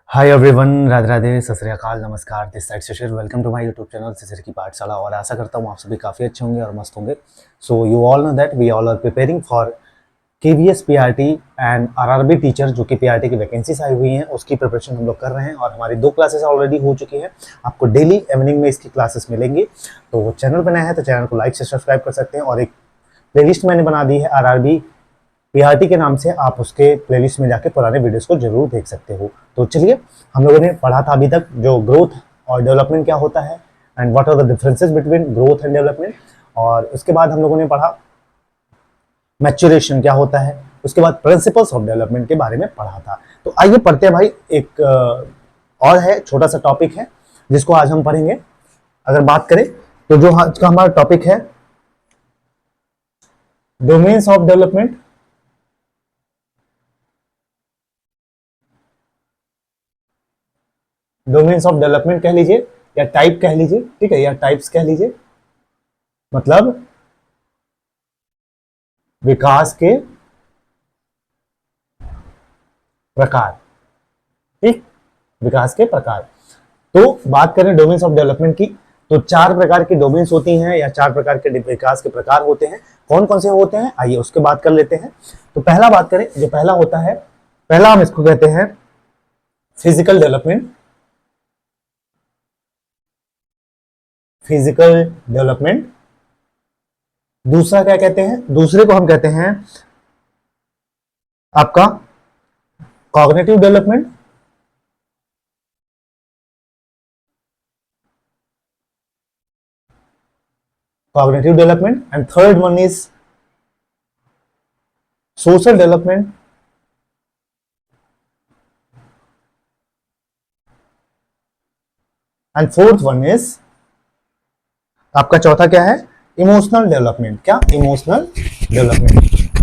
Hi everyone, Radhe Radhe, सत श्री अकाल, नमस्कार। This side Shishir, welcome to my YouTube channel Shishir की पाठशाला। और आशा करता हूँ आप सभी काफ़ी अच्छे होंगे और मस्त होंगे। So you all know that we all are preparing for KVS PRT and RRB teacher, जो कि पीआरटी की वैकेंसीज आई हुई हैं, उसकी प्रिपरेशन हम लोग कर रहे हैं। और हमारी 2 क्लासेस ऑलरेडी हो चुकी हैं। आपको डेली इवनिंग में इसकी क्लासेस मिलेंगी। तो चैनल पर नया है तो चैनल को लाइक से सब्सक्राइब कर सकते हैं। और एक प्लेलिस्ट मैंने बना दी है आरआरबी पीआरटी के नाम से, आप उसके प्लेलिस्ट में जाके पुराने वीडियोस को जरूर देख सकते हो। तो चलिए, हम लोगों ने पढ़ा था अभी तक जो ग्रोथ और डेवलपमेंट क्या होता है and what are the differences between growth and development. और उसके बाद हम लोगों ने पढ़ा मैच्योरेशन क्या होता है। उसके बाद प्रिंसिपल्स ऑफ डेवलपमेंट के बारे में पढ़ा था। तो आइए पढ़ते हैं भाई। एक और है, छोटा सा टॉपिक है जिसको आज हम पढ़ेंगे। अगर बात करें तो जो आज का हमारा टॉपिक है domains of development. Domains of development कह लीजिए या टाइप कह लीजिए, ठीक है, या टाइप्स कह लीजिए। मतलब विकास के प्रकार, ठीक, विकास के प्रकार। तो बात करें डोमेन्स ऑफ डेवलपमेंट की, तो 4 प्रकार की डोमेन्स होती हैं या 4 प्रकार के विकास के प्रकार होते हैं। कौन कौन से होते हैं, आइए उसके बात कर लेते हैं। तो पहला बात करें, जो पहला होता है, पहला हम इसको कहते हैं फिजिकल डेवलपमेंट। Physical development. दूसरा क्या कहते हैं, दूसरे को हम कहते हैं आपका cognitive development. Cognitive development and third one is social development. And fourth one is आपका चौथा क्या है, इमोशनल डेवलपमेंट। क्या, इमोशनल डेवलपमेंट।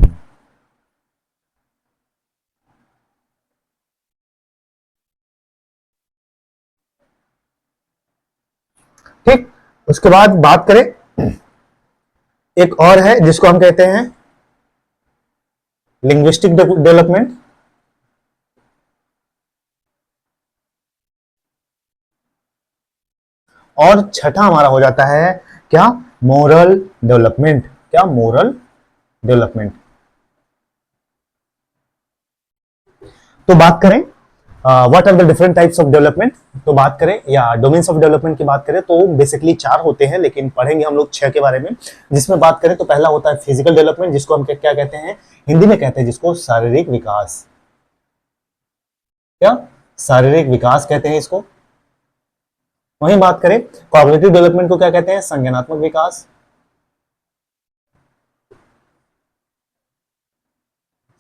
ठीक, उसके बाद बात करें, एक और है जिसको हम कहते हैं लिंग्विस्टिक डेवलपमेंट। और छठा हमारा हो जाता है क्या, मोरल डेवलपमेंट। क्या, मोरल डेवलपमेंट। तो बात करें what are the different types of development, तो बात करें या डोमेन्स ऑफ डेवलपमेंट की बात करें तो बेसिकली 4 होते हैं, लेकिन पढ़ेंगे हम लोग 6 के बारे में। जिसमें बात करें तो पहला होता है फिजिकल डेवलपमेंट, जिसको हम क्या कहते हैं, हिंदी में कहते हैं जिसको शारीरिक विकास। क्या, शारीरिक विकास कहते हैं इसको। वहीं बात करें कॉग्निटिव डेवलपमेंट को क्या कहते हैं, संज्ञानात्मक विकास।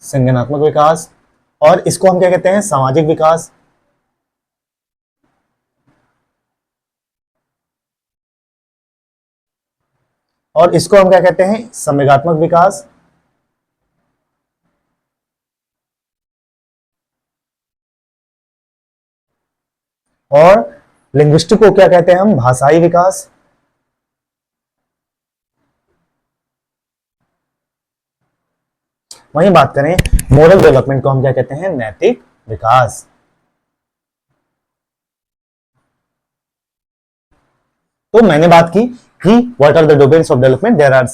संज्ञानात्मक विकास। और इसको हम क्या कहते हैं, सामाजिक विकास। और इसको हम क्या कहते हैं, संवेगात्मक विकास। और लिंग्विस्टिक को क्या कहते हैं हम, भाषाई विकास। वहीं बात करें मोरल डेवलपमेंट को हम क्या कहते हैं, नैतिक विकास। तो मैंने बात की कि what are the domains of development. There are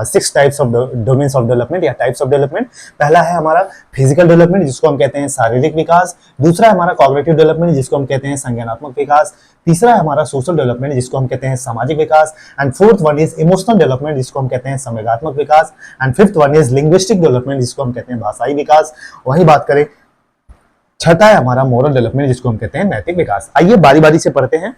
6 types of domains of development या टाइप्स ऑफ डेवलपमेंट। पहला है हमारा फिजिकल डेवलपमेंट, जिसको हम कहते हैं शारीरिक विकास। दूसरा है हमारा कॉग्निटिव डेवलपमेंट, जिसको हम कहते हैं संज्ञानात्मक विकास। तीसरा है हमारा सोशल डेवलपमेंट, जिसको हम कहते हैं सामाजिक विकास। And fourth one is emotional development, जिसको हम कहते हैं संवेगात्मक विकास। And fifth one is linguistic development, जिसको हम कहते हैं भाषाई विकास। वही बात करें, छठा है हमारा मोरल डेवलपमेंट, जिसको हम कहते हैं नैतिक विकास। आइए बारी बारी से पढ़ते हैं।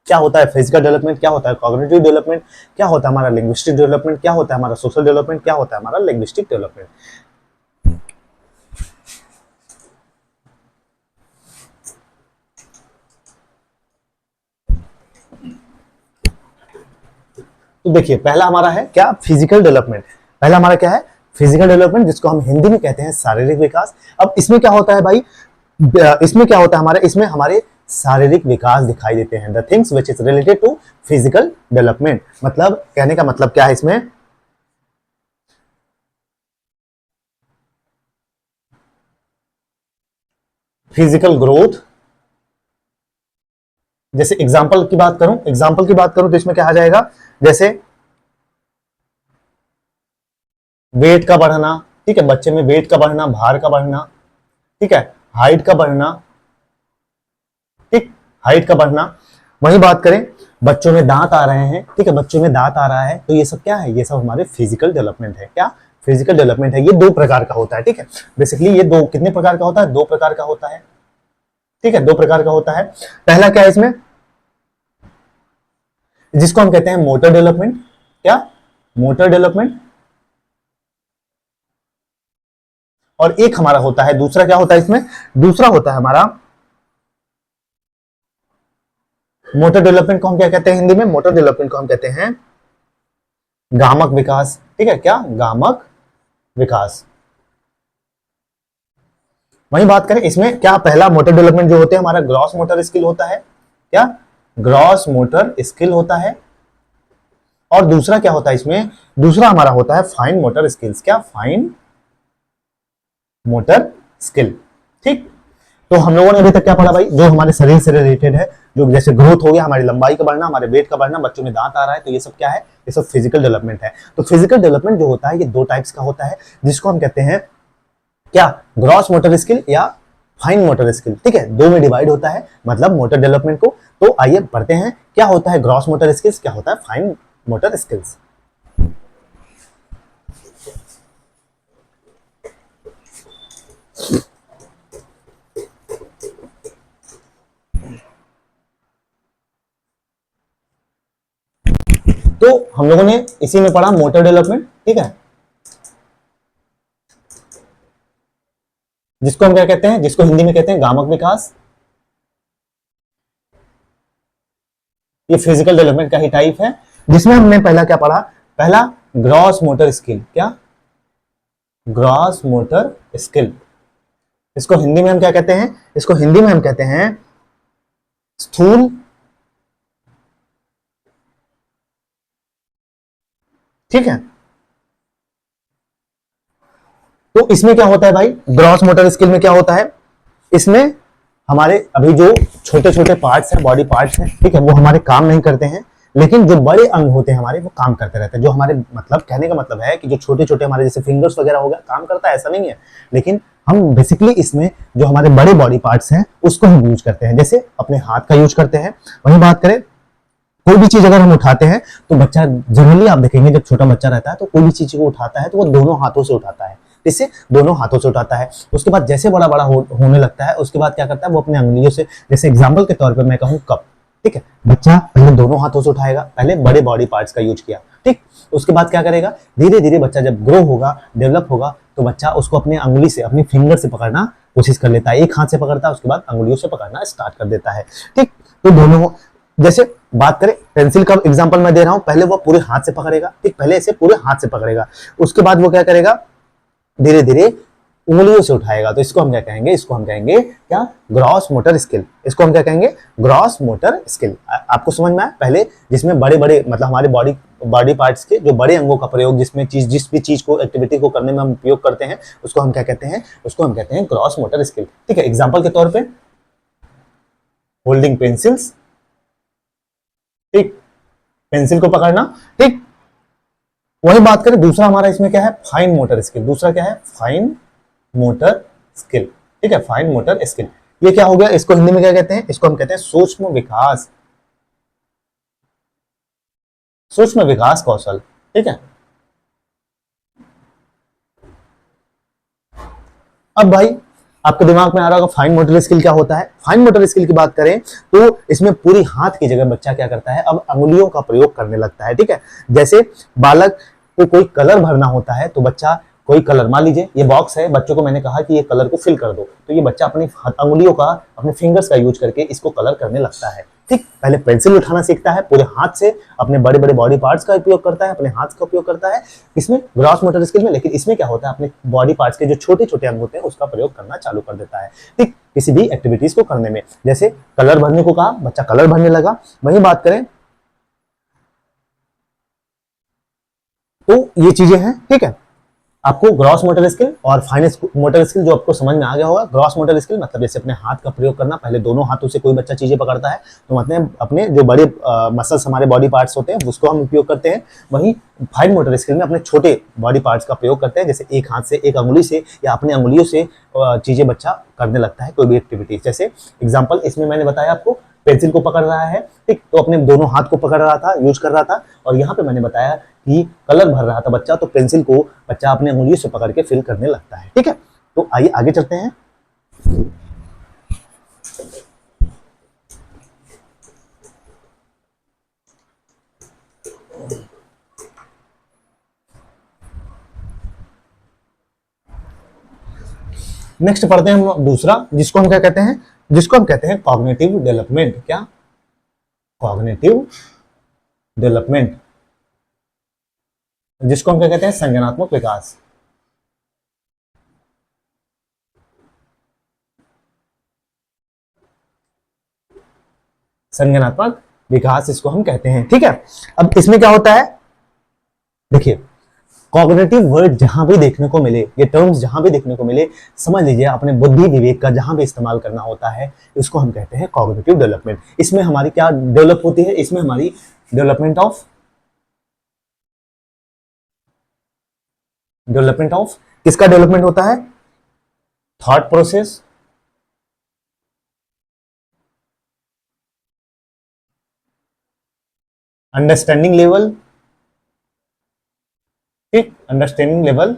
क्या होता है फिजिकल डेवलपमेंट, क्या होता है कॉग्निटिव डेवलपमेंट, क्या होता है हमारा लिंग्विस्टिक डेवलपमेंट, क्या होता है हमारा सोशल डेवलपमेंट, क्या होता है हमारा लिंग्विस्टिक डेवलपमेंट। तो देखिए, पहला हमारा है क्या, फिजिकल डेवलपमेंट। पहला हमारा क्या है, फिजिकल डेवलपमेंट, जिसको हम हिंदी में कहते हैं शारीरिक विकास। अब इसमें क्या होता है भाई, इसमें क्या होता है हमारे, इसमें हमारे शारीरिक विकास दिखाई देते हैं। The things which is related to physical development. मतलब कहने का मतलब क्या है इसमें, फिजिकल ग्रोथ। जैसे एग्जाम्पल की बात करूं तो इसमें क्या आ जाएगा, जैसे वेट का बढ़ना, ठीक है, बच्चे में वेट का बढ़ना, भार का बढ़ना, ठीक है, हाइट का बढ़ना, ठीक, हाइट का बढ़ना। वही बात करें, बच्चों में दांत आ रहे हैं, ठीक है, बच्चों में दांत आ रहा है, तो ये सब क्या है, ये सब हमारे फिजिकल डेवलपमेंट है। क्या फिजिकल डेवलपमेंट है, ये दो प्रकार का होता है, ठीक है। बेसिकली ये दो कितने प्रकार का होता है, दो प्रकार का होता है, ठीक है, दो प्रकार का होता है। पहला क्या है इसमें, जिसको हम कहते हैं मोटर डेवलपमेंट। क्या, मोटर डेवलपमेंट। और एक हमारा होता है दूसरा, क्या होता है इसमें, दूसरा होता है हमारा मोटर डेवलपमेंट को हम क्या कहते हैं हिंदी में, मोटर डेवलपमेंट को हम कहते हैं गामक विकास, ठीक है, क्या, गामक विकास। वही बात करें इसमें, क्या पहला मोटर डेवलपमेंट जो होते हैं हमारा ग्रॉस मोटर स्किल होता है, क्या, ग्रॉस मोटर स्किल होता है। और दूसरा क्या होता है इसमें, दूसरा हमारा होता है फाइन मोटर स्किल्स। क्या, फाइन मोटर स्किल, ठीक। तो हम लोगों ने अभी तक क्या पढ़ा भाई, जो हमारे शरीर से रिलेटेड है, जो जैसे ग्रोथ हो गया, हमारी लंबाई का बढ़ना, हमारे वेट का बढ़ना, बच्चों में दांत आ रहा है, तो ये सब क्या है, ये सब फिजिकल डेवलपमेंट है। तो फिजिकल डेवलपमेंट जो होता है ये दो टाइप्स का होता है, जिसको हम कहते हैं क्या, ग्रॉस मोटर स्किल या फाइन मोटर स्किल, ठीक है, दो में डिवाइड होता है मतलब मोटर डेवलपमेंट को। तो आइए पढ़ते हैं क्या होता है ग्रॉस मोटर स्किल्स, क्या होता है फाइन मोटर स्किल्स। तो हम लोगों ने इसी में पढ़ा मोटर डेवलपमेंट, ठीक है, जिसको हम क्या कहते हैं, जिसको हिंदी में कहते हैं गामक विकास। ये फिजिकल डेवलपमेंट का ही टाइप है, जिसमें हमने पहला क्या पढ़ा, पहला ग्रॉस मोटर स्किल। क्या, ग्रॉस मोटर स्किल। इसको हिंदी में हम क्या कहते हैं, इसको हिंदी में हम कहते हैं स्थूल ठीक है। तो इसमें क्या होता है भाई, ग्रॉस मोटर स्किल में क्या होता है, इसमें हमारे अभी जो छोटे छोटे पार्ट्स हैं, बॉडी पार्ट्स हैं, ठीक है, वो हमारे काम नहीं करते हैं, लेकिन जो बड़े अंग होते हैं हमारे, वो काम करते रहते हैं। जो हमारे मतलब कहने का मतलब है कि जो छोटे छोटे हमारे जैसे फिंगर्स वगैरह हो गया, काम करता है ऐसा नहीं है, लेकिन हम बेसिकली इसमें जो हमारे बड़े बॉडी पार्ट्स हैं उसको हम यूज करते हैं, जैसे अपने हाथ का यूज करते हैं। वही बात करें, कोई भी चीज अगर हम उठाते हैं तो बच्चा जनरली आप देखेंगे जब छोटा बच्चा रहता है तो कोई भी चीज को उठाता है तो वो दोनों हाथों से उठाता है, इससे दोनों हाथों से उठाता है। उसके बाद जैसे बड़ा बड़ा होने लगता है, उसके बाद क्या करता है, वो अपने अंगुलियों से, जैसे एग्जाम्पल के तौर पर मैं कहूँ कप, ठीक है, बच्चा पहले दोनों हाथों से उठाएगा, पहले बड़े बॉडी पार्ट्स का यूज किया, ठीक। उसके बाद क्या करेगा, धीरे धीरे बच्चा जब ग्रो होगा, डेवलप होगा, तो बच्चा उसको अपने अंगुली से, अपनी फिंगर से पकड़ना कोशिश कर लेता है, एक हाथ से पकड़ता है, उसके बाद अंगुलियों से पकड़ना स्टार्ट कर देता है, ठीक। तो दोनों, जैसे बात करें पेंसिल का एग्जांपल मैं दे रहा हूं, पहले वो पूरे हाथ से पकड़ेगा, ठीक, पहले इसे पूरे हाथ से पकड़ेगा, उसके बाद वो क्या करेगा, धीरे धीरे उंगलियों से उठाएगा। तो इसको हम क्या कहेंगे, इसको हम कहेंगे क्या, ग्रॉस मोटर स्किल। इसको हम क्या कहेंगे, ग्रॉस मोटर स्किल। आपको समझ में आया, पहले जिसमें बड़े बड़े मतलब हमारे बॉडी बॉडी पार्ट्स के जो बड़े अंगों का प्रयोग, जिसमें चीज जिस भी चीज को एक्टिविटी को करने में हम उपयोग करते हैं, उसको हम क्या कहते हैं, उसको हम कहते हैं ग्रॉस मोटर स्किल, ठीक है। एग्जाम्पल के तौर पर होल्डिंग पेंसिल्स, ठीक, पेंसिल को पकड़ना, ठीक। वही बात करें, दूसरा हमारा इसमें क्या है, फाइन मोटर स्किल। दूसरा क्या है, फाइन मोटर स्किल, ठीक है, फाइन मोटर स्किल। ये क्या हो गया, इसको हिंदी में क्या कहते हैं, इसको हम कहते हैं सूक्ष्म विकास, सूक्ष्म विकास कौशल, ठीक है। अब भाई आपके दिमाग में आ रहा होगा फाइन मोटर स्किल क्या होता है। फाइन मोटर स्किल की बात करें तो इसमें पूरी हाथ की जगह बच्चा क्या करता है, अब अंगुलियों का प्रयोग करने लगता है, ठीक है। जैसे बालक को कोई कलर भरना होता है, तो बच्चा कोई कलर, मान लीजिए ये बॉक्स है, बच्चों को मैंने कहा कि ये कलर को फिल कर दो, तो ये बच्चा अपनी अंगुलियों का, अपने फिंगर्स का यूज करके इसको कलर करने लगता है, ठीक। पहले पेंसिल उठाना सीखता है पूरे हाथ से, अपने बड़े बड़े बॉडी पार्ट्स का उपयोग करता है, अपने हाथ का उपयोग करता है, इसमें ग्रॉस मोटर स्किल में। लेकिन इसमें क्या होता है, अपने बॉडी पार्ट्स के जो छोटे छोटे अंग होते हैं उसका प्रयोग करना चालू कर देता है, ठीक, किसी भी एक्टिविटीज को करने में। जैसे कलर भरने को कहा, बच्चा कलर भरने लगा। वही बात करें तो ये चीजें हैं, ठीक है। आपको ग्रॉस मोटर स्किल और फाइन मोटर स्किल जो आपको समझ में आ गया होगा। ग्रॉस मोटर स्किल मतलब जैसे अपने हाथ का प्रयोग करना, पहले दोनों हाथों से कोई बच्चा चीजें पकड़ता है तो मतलब अपने जो बड़े मसल्स हमारे बॉडी पार्ट्स होते हैं उसको हम उपयोग करते हैं। वहीं फाइन मोटर स्किल में अपने छोटे बॉडी पार्ट्स का प्रयोग करते हैं, जैसे एक हाथ से, एक अंगुली से या अपने अंगुलियों से चीजें बच्चा करने लगता है कोई भी एक्टिविटी। जैसे एग्जाम्पल इसमें मैंने बताया आपको, पेंसिल को पकड़ रहा है, ठीक, तो अपने दोनों हाथ को पकड़ रहा था, यूज कर रहा था। और यहाँ पे मैंने बताया कि कलर भर रहा था बच्चा, तो पेंसिल को बच्चा अपने उंगलियों से पकड़ के फिल करने लगता है। ठीक है, तो आइए आगे चलते हैं। नेक्स्ट पढ़ते हैं हम दूसरा, जिसको हम क्या कहते हैं, जिसको हम कहते हैं कॉग्निटिव डेवलपमेंट। क्या? कॉग्निटिव डेवलपमेंट, जिसको हम क्या कहते हैं, संज्ञानात्मक विकास। संज्ञानात्मक विकास इसको हम कहते हैं। ठीक है, अब इसमें क्या होता है, देखिए कॉग्निटिव वर्ड जहां भी देखने को मिले, ये टर्म्स जहां भी देखने को मिले, समझ लीजिए अपने बुद्धि विवेक का जहां भी इस्तेमाल करना होता है, इसको हम कहते हैं कॉग्निटिव डेवलपमेंट। इसमें हमारी क्या डेवलप होती है, इसमें हमारी डेवलपमेंट ऑफ किसका डेवलपमेंट होता है, थॉट प्रोसेस, अंडरस्टैंडिंग लेवल, ठीक, अंडरस्टैंडिंग लेवल,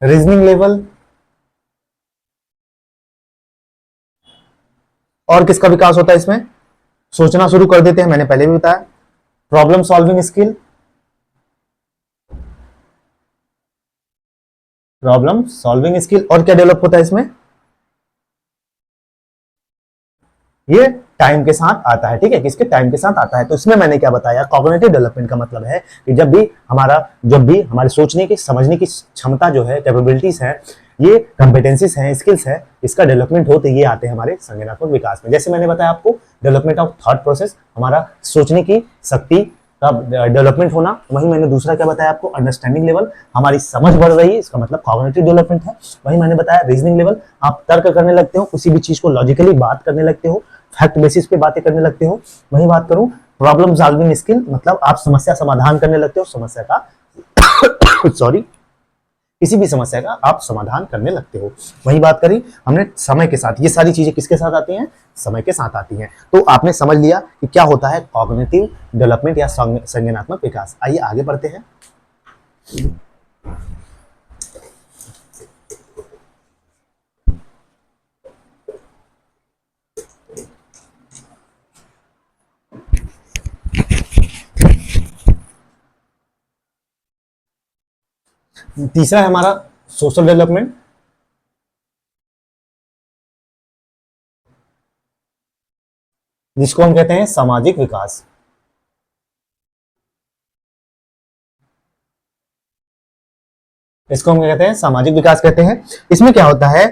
रीजनिंग लेवल, और किसका विकास होता है इसमें, सोचना शुरू कर देते हैं, मैंने पहले भी बताया, problem solving skill, problem solving skill, और क्या डेवलप होता है इसमें, ये टाइम के साथ आता है। ठीक है, किसके, टाइम के साथ आता है। तो इसमें मैंने क्या बताया, कॉग्निटिव डेवलपमेंट का मतलब है कि जब भी हमारे सोचने की, समझने की क्षमता जो है, कैपेबिलिटीज है, ये कॉम्पिटेंसीज हैं, स्किल्स है, इसका डेवलपमेंट होते ये आते हैं हमारे संज्ञानात्मक विकास में। जैसे मैंने बताया आपको, डेवलपमेंट ऑफ थॉट प्रोसेस, हमारा सोचने की शक्ति का डेवलपमेंट होना। वहीं मैंने दूसरा क्या बताया आपको, अंडरस्टैंडिंग लेवल, हमारी समझ बढ़ रही है, इसका मतलब कॉग्निटिव डेवलपमेंट है। वहीं मैंने बताया रीजनिंग लेवल, आप तर्क करने लगते हो, किसी भी चीज को लॉजिकली बात करने लगते हो, फैक्ट बेसिस पे बातें करने लगते हो। वही बात करूं, प्रॉब्लम सॉल्विंग स्किल, मतलब आप समस्या समाधान करने लगते हो, समस्या का सॉरी किसी भी समस्या का आप समाधान करने लगते हो। वही बात करी हमने समय के साथ, ये सारी चीजें किसके साथ आती हैं, समय के साथ आती हैं। तो आपने समझ लिया कि क्या होता है कॉग्निटिव डेवलपमेंट या संज्ञानात्मक विकास। आइए आगे बढ़ते हैं। तीसरा है हमारा सोशल डेवलपमेंट, जिसको हम कहते हैं सामाजिक विकास। इसको हम क्या कहते हैं, सामाजिक विकास कहते हैं। इसमें क्या होता है,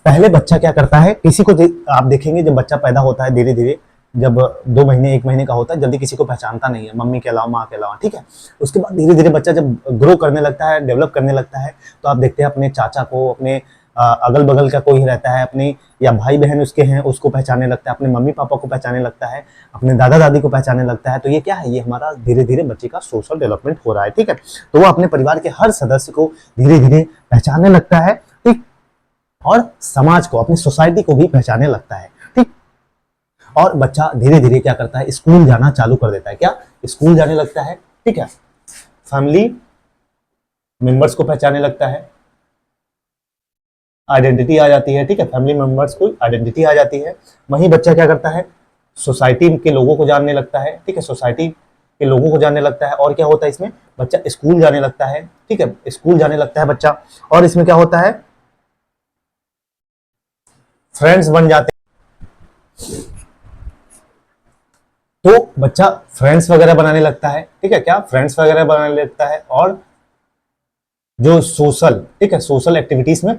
पहले बच्चा क्या करता है, किसी को आप देखेंगे जब बच्चा पैदा होता है, धीरे धीरे जब 2 महीने 1 महीने का होता है, जल्दी किसी को पहचानता नहीं है, मम्मी के अलावा, माँ के अलावा। ठीक है, उसके बाद धीरे धीरे बच्चा जब ग्रो करने लगता है, डेवलप करने लगता है, तो आप देखते हैं अपने चाचा को, अपने अगल बगल का कोई रहता है, अपने या भाई बहन उसके हैं, उसको पहचानने लगता है, अपने मम्मी पापा को पहचानने लगता है, अपने दादा दादी को पहचानने लगता है। तो ये क्या है, ये हमारा धीरे धीरे बच्चे का सोशल डेवलपमेंट हो रहा है। ठीक है, तो वो अपने परिवार के हर सदस्य को धीरे धीरे पहचानने लगता है, ठीक, और समाज को, अपनी सोसाइटी को भी पहचानने लगता है। ठीक, और बच्चा धीरे धीरे क्या करता है, स्कूल जाना चालू कर देता है। क्या, स्कूल जाने लगता है। ठीक है, फैमिली मेंबर्स को पहचानने लगता है, आइडेंटिटी आ जाती है। ठीक है, फैमिली मेंबर्स को आइडेंटिटी आ जाती है। वहीं बच्चा क्या करता है, सोसाइटी के लोगों को जानने लगता है। ठीक है, सोसाइटी के लोगों को जानने लगता है। और क्या होता है इसमें, बच्चा स्कूल जाने लगता है। ठीक है, स्कूल जाने लगता है बच्चा, और इसमें क्या होता है, फ्रेंड्स बन जाते हैं। तो बच्चा फ्रेंड्स वगैरह बनाने लगता है। ठीक है, क्या, फ्रेंड्स वगैरह बनाने लगता है, और जो सोशल, ठीक है, सोशल एक्टिविटीज में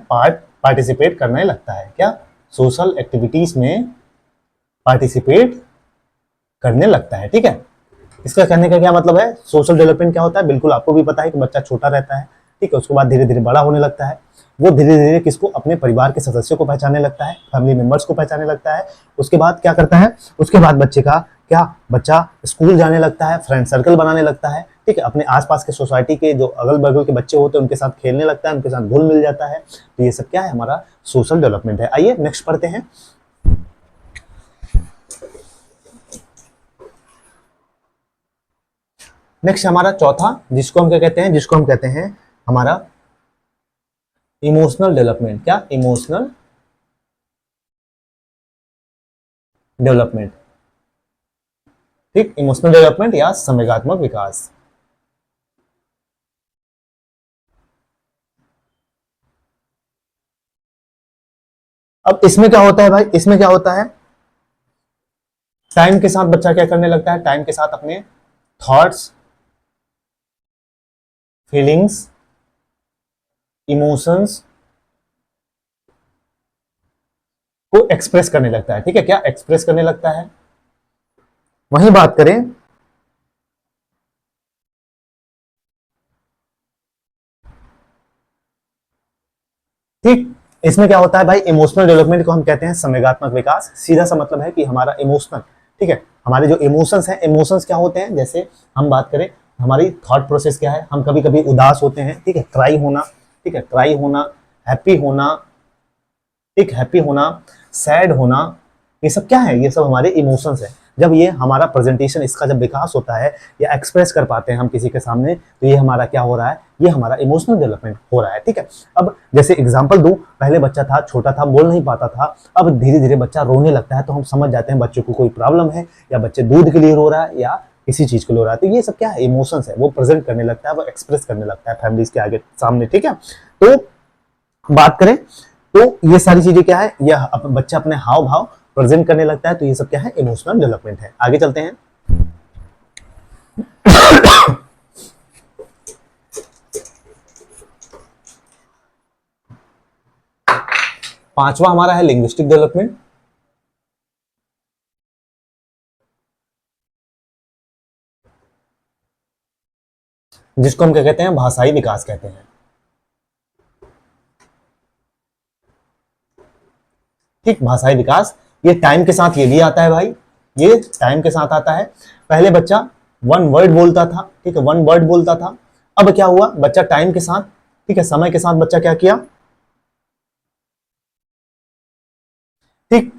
पार्टिसिपेट करने लगता है। क्या, सोशल एक्टिविटीज में पार्टिसिपेट करने लगता है। ठीक है, इसका कहने का क्या मतलब है, सोशल डेवलपमेंट क्या होता है, बिल्कुल आपको भी पता है कि बच्चा छोटा रहता है, ठीक है, उसके बाद धीरे धीरे बड़ा होने लगता है, वो धीरे धीरे किसको, अपने परिवार के सदस्यों को पहचानने लगता है, फैमिली मेंबर्स को पहचानने लगता है। उसके बाद क्या करता है, उसके बाद बच्चे का क्या, बच्चा स्कूल जाने लगता है, फ्रेंड सर्कल बनाने लगता है, ठीक है, अपने आसपास के सोसाइटी के जो अगल बगल के बच्चे होते हैं उनके साथ खेलने लगता है, उनके साथ घुल मिल जाता है। तो ये सब क्या है, हमारा सोशल डेवलपमेंट है। आइए नेक्स्ट पढ़ते हैं। नेक्स्ट हमारा चौथा, जिसको हम क्या कहते हैं, जिसको हम कहते हैं हमारा इमोशनल डेवलपमेंट। क्या, इमोशनल डेवलपमेंट, ठीक, इमोशनल डेवलपमेंट या संवेगात्मक विकास। अब इसमें क्या होता है भाई, इसमें क्या होता है, टाइम के साथ बच्चा क्या करने लगता है, टाइम के साथ अपने थॉट्स, फीलिंग्स, इमोशंस को एक्सप्रेस करने लगता है, ठीक है, क्या एक्सप्रेस करने लगता है। वहीं बात करें, ठीक, इसमें क्या होता है भाई, इमोशनल डेवलपमेंट को हम कहते हैं संवेगात्मक विकास। सीधा सा मतलब है कि हमारा इमोशनल, ठीक है, हमारे जो इमोशंस हैं, इमोशंस क्या होते हैं, जैसे हम बात करें हमारी थॉट प्रोसेस क्या है, हम कभी कभी उदास होते हैं, ठीक है, क्राई होना, ठीक है, क्राई होना, हैप्पी होना, ठीक, हैप्पी होना, सैड होना, ये सब क्या है, ये सब हमारे इमोशंस है। जब ये हमारा प्रेजेंटेशन, इसका जब विकास होता है या एक्सप्रेस कर पाते हैं हम किसी के सामने, तो ये हमारा क्या हो रहा है, ये हमारा इमोशनल डेवलपमेंट हो रहा है, ठीक है। अब जैसे एग्जांपल दूं, पहले बच्चा था, छोटा था, बोल नहीं पाता था, अब धीरे धीरे बच्चा रोने लगता है, तो हम समझ जाते हैं बच्चे को कोई प्रॉब्लम है, या बच्चे दूध के लिए रो रहा है, या किसी चीज के लिए रो रहा है। तो ये सब क्या है, इमोशंस है, वो प्रेजेंट करने लगता है, वो एक्सप्रेस करने लगता है फैमिलीज के आगे सामने, ठीक है। तो बात करें तो ये सारी चीजें क्या है, यह बच्चा अपने हाव भाव प्रेजेंट करने लगता है, तो ये सब क्या है, इमोशनल डेवलपमेंट है। आगे चलते हैं। पांचवा हमारा है लिंग्विस्टिक डेवलपमेंट, जिसको हम क्या कहते हैं, भाषाई विकास कहते हैं, ठीक, भाषाई विकास। ये टाइम के साथ ये भी आता है भाई, ये टाइम के साथ आता है। पहले बच्चा वन वर्ड बोलता था, ठीक है, वन वर्ड बोलता था। अब क्या हुआ, बच्चा टाइम के साथ, ठीक है, समय के साथ बच्चा क्या किया, ठीक,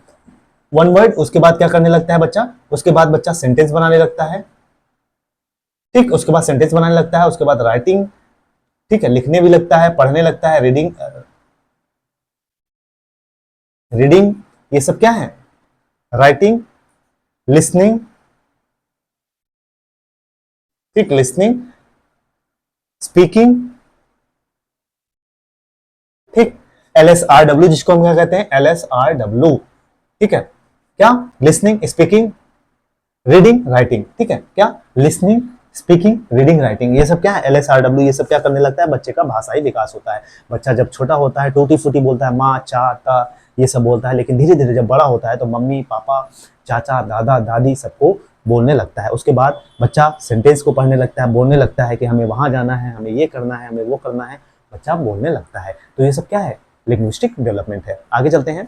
वन वर्ड, उसके बाद क्या करने लगता है बच्चा, उसके बाद बच्चा सेंटेंस बनाने लगता है, ठीक, उसके बाद सेंटेंस बनाने लगता है, उसके बाद राइटिंग, ठीक है, लिखने भी लगता है, पढ़ने लगता है, रीडिंग, रीडिंग, ये सब क्या है, राइटिंग, लिसनिंग, ठीक, लिसनिंग, स्पीकिंग, ठीक, LSRW, जिसको हम क्या कहते हैं, LSRW, ठीक है, क्या, लिसनिंग, स्पीकिंग, रीडिंग, राइटिंग, ठीक है, क्या, लिसनिंग, स्पीकिंग, रीडिंग, राइटिंग, ये सब क्या है, LSRW, ये सब क्या करने लगता है, बच्चे का भाषाई विकास होता है। बच्चा जब छोटा होता है टूटी फूटी बोलता है, माँ चा ता, ये सब बोलता है, लेकिन धीरे धीरे जब बड़ा होता है तो मम्मी पापा, चाचा दादा दादी सबको बोलने लगता है। उसके बाद बच्चा सेंटेंस को पढ़ने लगता है, बोलने लगता है कि हमें वहां जाना है, हमें ये करना है, हमें वो करना है, बच्चा बोलने लगता है। तो ये सब क्या है, लिंग्विस्टिक डेवलपमेंट है। आगे चलते हैं।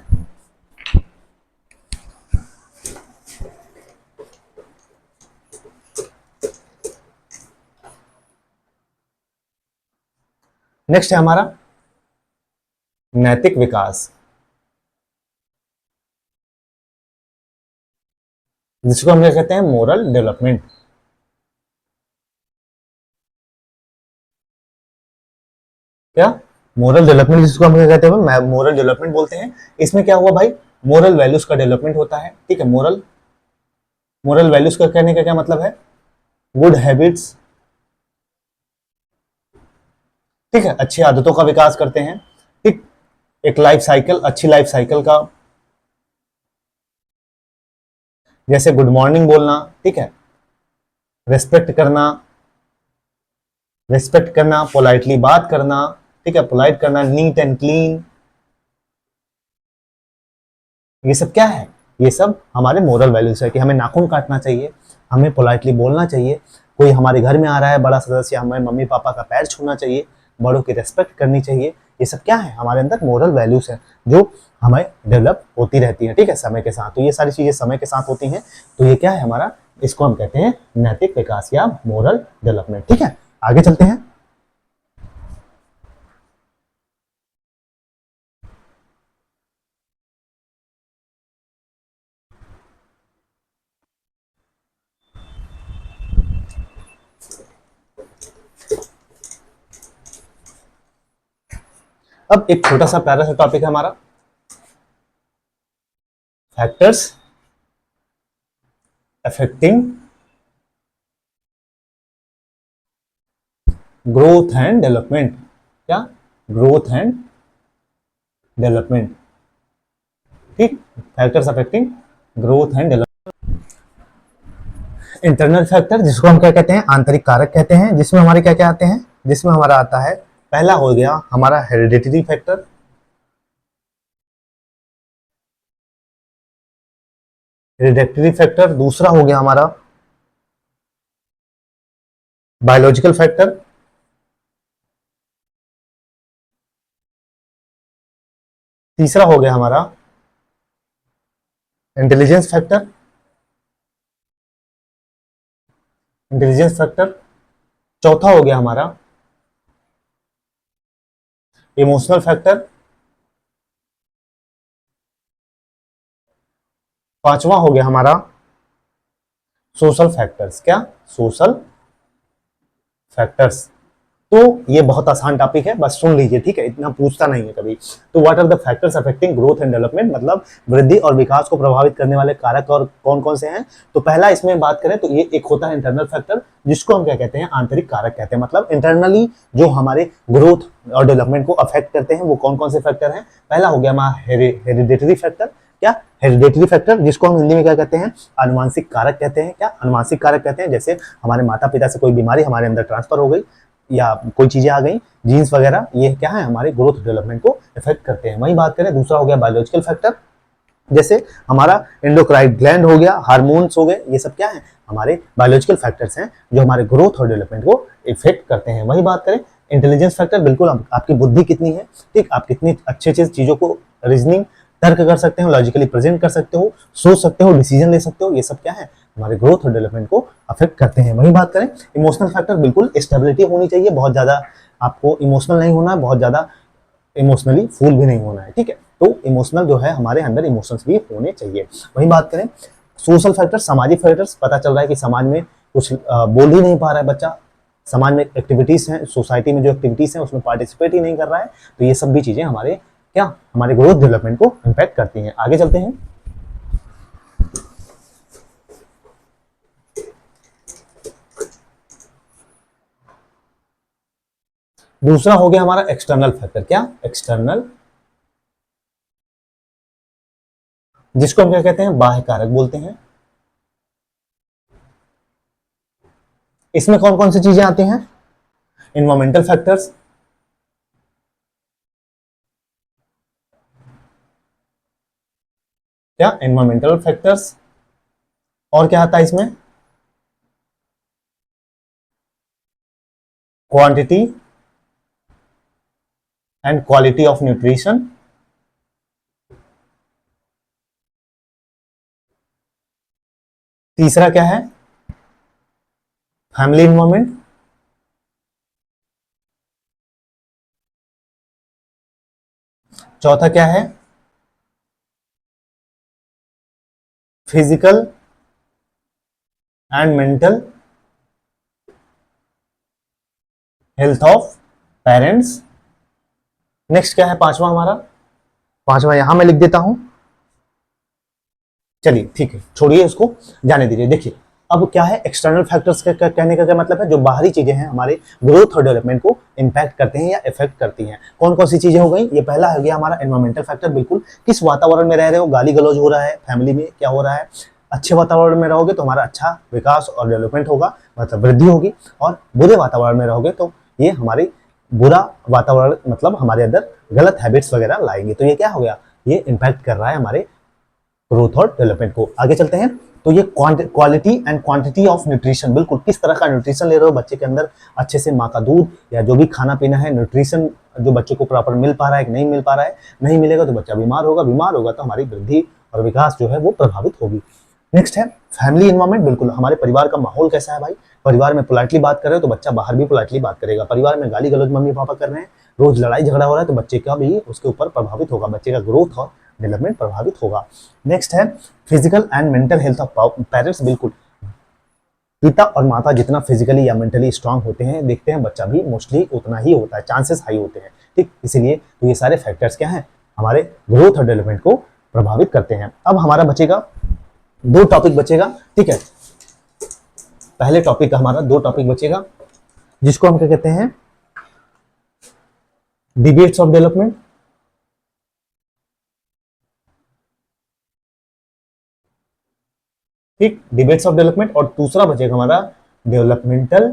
नेक्स्ट है हमारा नैतिक विकास, जिसको हम क्या कहते हैं, मोरल डेवलपमेंट। क्या, मोरल डेवलपमेंट, जिसको हम क्या कहते हैं, मोरल डेवलपमेंट बोलते हैं। इसमें क्या हुआ भाई, मोरल वैल्यूज का डेवलपमेंट होता है, ठीक है, मोरल, मोरल वैल्यूज का कहने का क्या मतलब है, गुड हैबिट्स, ठीक है, अच्छी आदतों का विकास करते हैं, ठीक, एक लाइफ साइकिल, अच्छी लाइफ साइकिल का, जैसे गुड मॉर्निंग बोलना, ठीक है, रेस्पेक्ट करना, रेस्पेक्ट करना, पोलाइटली बात करना, ठीक है, पोलाइट करना, नीट एंड क्लीन, ये सब क्या है, ये सब हमारे मोरल वैल्यूज है कि हमें नाखून काटना चाहिए, हमें पोलाइटली बोलना चाहिए, कोई हमारे घर में आ रहा है बड़ा सदस्य, हमें मम्मी पापा का पैर छूना चाहिए, बड़ों की रेस्पेक्ट करनी चाहिए। ये सब क्या है, हमारे अंदर मोरल वैल्यूज है जो हमें डेवलप होती रहती है, ठीक है, समय के साथ। तो ये सारी चीजें समय के साथ होती हैं, तो ये क्या है हमारा, इसको हम कहते हैं नैतिक विकास या मोरल डेवलपमेंट, ठीक है। आगे चलते हैं। अब एक छोटा सा प्यारा सा टॉपिक है हमारा, factors affecting growth and development. क्या, ग्रोथ एंड डेवलपमेंट, ठीक। Factors affecting growth and development. Internal factor जिसको हम क्या कहते हैं, आंतरिक कारक कहते हैं, जिसमें हमारे क्या क्या आते हैं, जिसमें हमारा आता है, पहला हो गया हमारा हेरिडिटरी फैक्टर, हेरिडिटरी फैक्टर। दूसरा हो गया हमारा बायोलॉजिकल फैक्टर, तीसरा हो गया हमारा इंटेलिजेंस फैक्टर, इंटेलिजेंस फैक्टर। चौथा हो गया हमारा इमोशनल फैक्टर। पांचवा हो गया हमारा सोशल फैक्टर्स। क्या, सोशल फैक्टर्स। तो ये बहुत आसान टॉपिक है, बस सुन लीजिए, ठीक है, इतना पूछता नहीं है कभी। तो what are the factors affecting growth and development, मतलब वृद्धि और विकास को प्रभावित करने वाले कारक और कौन कौन से हैं। तो पहला इसमें बात करें तो ये एक होता है इंटरनल फैक्टर, जिसको हम क्या कहते हैं, आंतरिक कारक कहते हैं। मतलब इंटरनली जो हमारे ग्रोथ और डेवलपमेंट को अफेक्ट करते हैं वो कौन कौन से फैक्टर हैं। पहला हो गया हमारा हेरिडिटरी फैक्टर। क्या, हेरिडिटरी फैक्टर, जिसको हम हिंदी में क्या कहते हैं, आनुवांशिक कारक कहते हैं। क्या, आनुवांशिक कारक कहते हैं, जैसे हमारे माता पिता से कोई बीमारी हमारे अंदर ट्रांसफर हो गई या कोई चीजें आ गई, जीन्स वगैरह, ये क्या है, हमारे ग्रोथ डेवलपमेंट को इफेक्ट करते हैं। वही बात करें, दूसरा हो गया बायोलॉजिकल फैक्टर, जैसे हमारा एंडोक्राइन ग्लैंड हो गया, हार्मोन्स हो गए, ये सब क्या है, हमारे बायोलॉजिकल फैक्टर्स हैं जो हमारे ग्रोथ और डेवलपमेंट को इफेक्ट करते हैं। वही बात करें इंटेलिजेंस फैक्टर, बिल्कुल आपकी बुद्धि कितनी है, ठीक, आप कितनी अच्छे अच्छे चीजों को रीजनिंग तर्क कर सकते हो, लॉजिकली प्रेजेंट कर सकते हो, सोच सकते हो, डिसीजन ले सकते हो, ये सब क्या है, हमारे ग्रोथ और डेवलपमेंट को अफेक्ट करते हैं। वही बात करें इमोशनल फैक्टर, बिल्कुल स्टेबिलिटी होनी चाहिए, बहुत ज्यादा आपको इमोशनल नहीं होना, बहुत ज्यादा इमोशनली फूल भी नहीं होना है, ठीक है। तो इमोशनल जो है, हमारे अंदर इमोशंस भी होने चाहिए। वही बात करें सोशल फैक्टर, सामाजिक फैक्टर्स, पता चल रहा है कि समाज में कुछ बोल ही नहीं पा रहा है बच्चा, समाज में एक्टिविटीज हैं, सोसाइटी में जो एक्टिविटीज हैं उसमें पार्टिसिपेट ही नहीं कर रहा है, तो ये सब भी चीजें हमारे क्या, हमारे ग्रोथ डेवलपमेंट को इम्पैक्ट करती हैं। आगे चलते हैं। दूसरा हो गया हमारा एक्सटर्नल फैक्टर। क्या, एक्सटर्नल, जिसको हम क्या कहते हैं, बाह्य कारक बोलते हैं। इसमें कौन कौन सी चीजें आती हैं, इन्वायरमेंटल फैक्टर्स, क्या, एनवायरमेंटल फैक्टर्स, और क्या आता है इसमें, quantity and quality of nutrition, तीसरा क्या है, फैमिली इन्वायरमेंट, चौथा क्या है, physical and mental health of parents. Next क्या है, पांचवा हमारा, पांचवा यहां मैं लिख देता हूं, चलिए ठीक है, छोड़िए उसको, जाने दीजिए। देखिए अब क्या है, एक्सटर्नल फैक्टर्स का कहने का क्या मतलब है, जो बाहरी चीजें हैं हमारे ग्रोथ और डेवलपमेंट को इंपैक्ट करते हैं या इफेक्ट करती हैं। कौन कौन सी चीजें हो गई, ये पहला हो गया हमारा एनवायरमेंटल फैक्टर, बिल्कुल किस वातावरण में रह रहे हो, गाली गलौज हो रहा है फैमिली में, क्या हो रहा है, अच्छे वातावरण में रहोगे तो हमारा अच्छा विकास और डेवलपमेंट होगा, मतलब वृद्धि होगी, और बुरे वातावरण में रहोगे तो ये हमारी बुरा वातावरण, मतलब हमारे अंदर गलत हैबिट्स वगैरह लाएंगे। तो ये क्या हो गया, ये इंपैक्ट कर रहा है हमारे ग्रोथ और डेवलपमेंट को। आगे चलते हैं। तो ये quality and quantity of nutrition, बिल्कुल किस तरह का न्यूट्रिशन ले रहे हो बच्चे के अंदर, अच्छे से माँ का दूध या जो भी खाना पीना है, न्यूट्रिशन जो बच्चे को प्रॉपर मिल पा रहा है कि नहीं मिल पा रहा है, नहीं मिलेगा तो बच्चा बीमार होगा, बीमार होगा तो हमारी वृद्धि और विकास जो है वो प्रभावित होगी। नेक्स्ट है फैमिली एनवायरमेंट, बिल्कुल हमारे परिवार का माहौल कैसा है भाई, परिवार में पोलाइटली बात कर रहे हो तो बच्चा बाहर भी पोलाइटली बात करेगा, परिवार में गाली गलौज मम्मी पापा कर रहे हैं, रोज लड़ाई झगड़ा हो रहा है तो बच्चे का भी उसके ऊपर प्रभावित होगा, बच्चे का ग्रोथ और डेवलपमेंट प्रभावित होगा। नेक्स्ट है physical and mental health of parents, बिल्कुल पिता और माता जितना फिजिकली या मेंटली स्ट्रांग होते हैं, देखते हैं बच्चा भी मोस्टली उतना ही होता है, चांसेस हाई होते हैं, ठीक, इसीलिए तो ये सारे फैक्टर्स क्या हैं, हमारे ग्रोथ और डेवलपमेंट को प्रभावित करते हैं। अब हमारा बचेगा 2 टॉपिक बचेगा, ठीक है, पहले टॉपिक का हमारा 2 टॉपिक बचेगा जिसको हम क्या कहते हैं, डिबेट्स ऑफ डेवलपमेंट, ठीक, डिबेट्स ऑफ डेवलपमेंट, और दूसरा बचेगा हमारा डेवलपमेंटल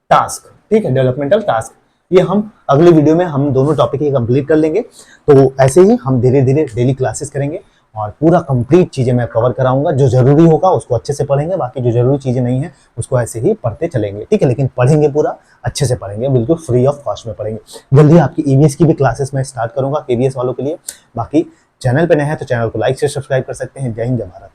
टास्क, ठीक है, डेवलपमेंटल टास्क। ये हम अगले वीडियो में हम दोनों टॉपिक ही कंप्लीट कर लेंगे, तो ऐसे ही हम धीरे धीरे डेली क्लासेस करेंगे और पूरा कंप्लीट चीजें मैं कवर कराऊंगा, जो जरूरी होगा उसको अच्छे से पढ़ेंगे, बाकी जो जरूरी चीजें नहीं है उसको ऐसे ही पढ़ते चलेंगे, ठीक है, लेकिन पढ़ेंगे पूरा अच्छे से पढ़ेंगे, बिल्कुल फ्री ऑफ कॉस्ट में पढ़ेंगे। जल्दी आपकी ईवीएस की भी क्लासेस मैं स्टार्ट करूंगा केवीएस वालों के लिए। बाकी चैनल पे नए हैं तो चैनल को लाइक से सब्सक्राइब कर सकते हैं। जय हिंद, जय भारत।